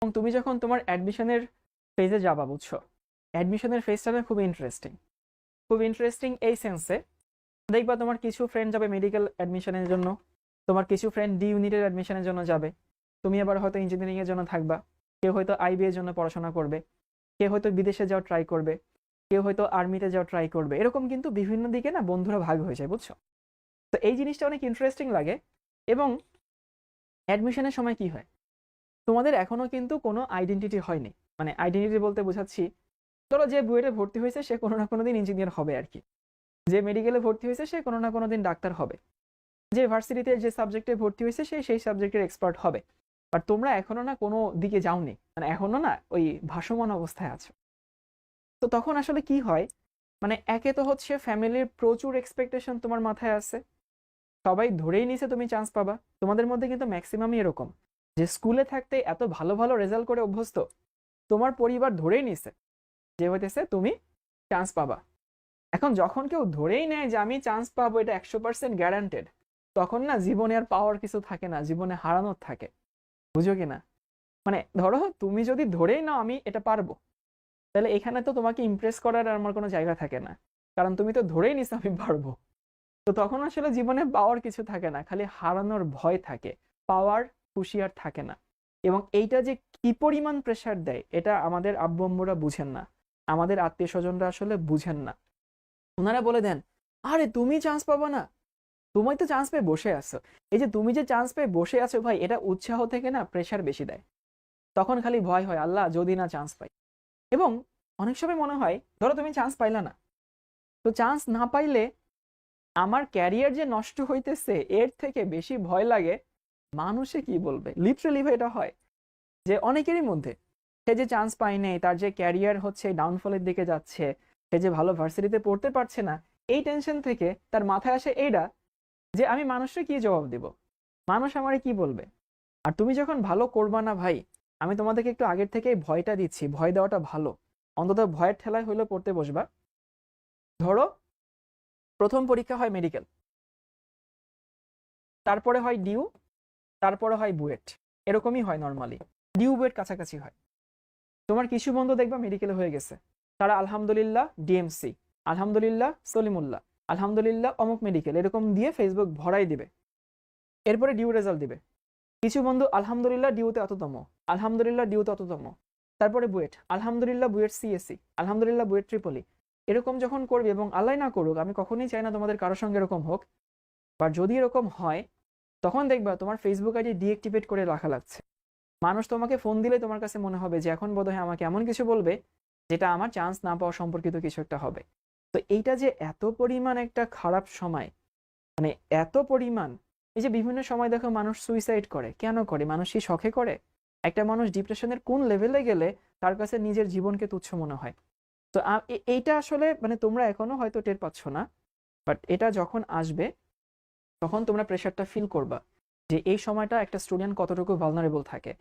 এবং তুমি যখন তোমার অ্যাডমিশনের ফেজে যাবা, বুঝছো, অ্যাডমিশনের ফেজটা না খুব ইন্টারেস্টিং। খুব ইন্টারেস্টিং এই সেন্সে, দেখবা তোমার কিছু ফ্রেন্ড যাবে মেডিকেল অ্যাডমিশনের জন্য, তোমার কিছু ফ্রেন্ড ডি ইউনিটের অ্যাডমিশনের জন্য যাবে, তুমি আবার হয়তো ইঞ্জিনিয়ারিং এর জন্য থাকবা, কেউ হয়তো আইবি এর জন্য পড়াশোনা করবে, কেউ হয়তো বিদেশে যাওয়ার ট্রাই করবে, কেউ হয়তো আর্মিতে যাওয়ার ট্রাই করবে। এরকম কিন্তু বিভিন্ন দিকে না বন্ধুরা ভাগ হয়ে যায়, বুঝছো। তো এই জিনিসটা অনেক ইন্টারেস্টিং লাগে। এবং অ্যাডমিশনের সময় কি হয়, তোমাদের এখনো কিন্তু কোনো আইডেন্টিটি হয়নি। মানে আইডেন্টিটি বলতে বোঝাচ্ছি, ধরো যে বুয়েটে ভর্তি হয়েছে সে কোনো না কোনো দিন ইঞ্জিনিয়ার হবে আর কি, যে মেডিকেলে ভর্তি হয়েছে সে কোনো না কোনো দিন ডাক্তার হবে, যে ভার্সিটিতে যে সাবজেক্টে ভর্তি হয়েছে সে সেই সাবজেক্টের এক্সপার্ট হবে। বাট তোমরা এখনো না কোনো দিকে যাওনি, মানে এখনো না ওই ভাসমান অবস্থায় আছো। তো তখন আসলে কি হয়, মানে একে তো হচ্ছে ফ্যামিলির প্রচুর এক্সপেকটেশন তোমার মাথায় আছে, সবাই ধরেই নিছে তুমি চান্স পাবা। তোমাদের মধ্যে কিন্তু ম্যাক্সিমামই এরকম, যে স্কুলে থাকতে এত ভালো ভালো রেজাল্ট করে অভ্যস্ত, তোমার পরিবার ধরেই নিছে যে হইতেছে তুমি চান্স পাবা। এখন যখন কেউ ধরেই নেয় যে আমি চান্স পাবো, এটা 100% গ্যারান্টেড, তখন না জীবনে আর পাওয়ার কিছু থাকে না, জীবনে হারানোর থাকে। বুঝো কি না? মানে ধরো তুমি যদি ধরেই নাও আমি এটা পারবো, তাহলে এখানে তো তোমাকে ইমপ্রেস করার আর আমার কোনো জায়গা থাকে না, কারণ তুমি তো ধরেই নিছো আমি পারবো। তো তখন আসলে জীবনে পাওয়ার কিছু থাকে না, খালি হারানোর ভয় থাকে, পাওয়ার খুশি আর থাকে না। এবং এইটা যে কি পরিমাণ প্রেসার দেয় এটা আমাদের আব্বু আম্মুরা বুঝেন না, আমাদের আত্মীয় স্বজনরা আসলে বুঝেন না। ওনারা বলে দেন, আরে তুমি চান্স পাবো না, তুমি তো চান্স পেয়ে বসে আছো। এই যে তুমি যে চান্স পেয়ে বসে আছো ভাই, এটা উৎসাহ থেকে না প্রেসার বেশি দেয়। তখন খালি ভয় হয়, আল্লাহ যদি না চান্স পাই। এবং অনেক সময় মনে হয়, ধরো তুমি চান্স পাইলা না, তো চান্স না পাইলে আমার ক্যারিয়ার যে নষ্ট হইতেছে এর থেকে বেশি ভয় লাগে মানুষে কি বলবে। লিটারালি ভাই এটা হয়, যে অনেকেরই মধ্যে, সে যে চান্স পায় নাই, তার যে ক্যারিয়ার হচ্ছে ডাউনফলের দিকে যাচ্ছে, সে যে ভালো ভার্সিটিতে পড়তে পারছে না, এই টেনশন থেকে তার মাথায় আসে এইটা, যে আমি মানুষকে কি জবাব দিব, মানুষ আমারে কি বলবে। আর তুমি যখন ভালো করবা না ভাই, আমি তোমাদেরকে একটু আগের থেকেই ভয়টা দিচ্ছি, ভয় দেওয়াটা ভালো, অন্তত ভয়ের ঠেলায় হইলেও পড়তে বসবা। ধরো প্রথম পরীক্ষা হয় মেডিকেল, তারপরে হয় ডিউ, তারপরে হয় বুয়েট, এরকমই হয় নর্মালি, ডিউ বুয়েট কাছাকাছি হয়। তোমার কিছু বন্ধু দেখবা মেডিকেলে হয়ে গেছে, তারা আলহামদুলিল্লাহ ডিএমসি, আলহামদুলিল্লাহ সলিমুল্লাহ, আলহামদুলিল্লাহ অমুক মেডিকেল, এরকম দিয়ে ফেসবুক ভরাই দিবে। এরপরে ডিউ রেজাল্ট দিবে, কিছু বন্ধু আলহামদুলিল্লাহ ডিউতে অততম, আলহামদুলিল্লাহ ডিউতে অততম, তারপরে বুয়েট, আলহামদুলিল্লাহ বুয়েট সিএসসি, আলহামদুলিল্লাহ বুয়েট ট্রিপলি। এরকম যখন করবে, এবং আল্লাহ না করুক, আমি কখনোই চাই না তোমাদের কারোর সঙ্গে এরকম হোক, বাট যদি এরকম হয়, তখন দেখবা তোমার ফেসবুক আইডি ডিএক্টিভেট করে রাখা লাগছে। মানুষ তোমাকে ফোন দিলে তোমার কাছে মনে হবে যে এখন বোধহয় আমাকে এমন কিছু বলবে যেটা আমার চান্স না পাওয়া সম্পর্কিত কিছু একটা হবে। তো এইটা যে এত পরিমাণ একটা খারাপ সময়, মানে এত পরিমাণ, এই যে বিভিন্ন সময় দেখো মানুষ সুইসাইড করে, কেন করে? মানুষ কি শখে করে? একটা মানুষ ডিপ্রেশনের কোন লেভেলে গেলে তার কাছে নিজের জীবনকে তুচ্ছ মনে হয়? তো এইটা আসলে মানে তোমরা এখনো হয়তো টের পাচ্ছ না, বাট এটা যখন আসবে তখন তোমরা প্রেশারটা ফিল করবা, যে এই সময়টা একটা স্টুডেন্ট কতটুকু ভালনারেবল থাকে।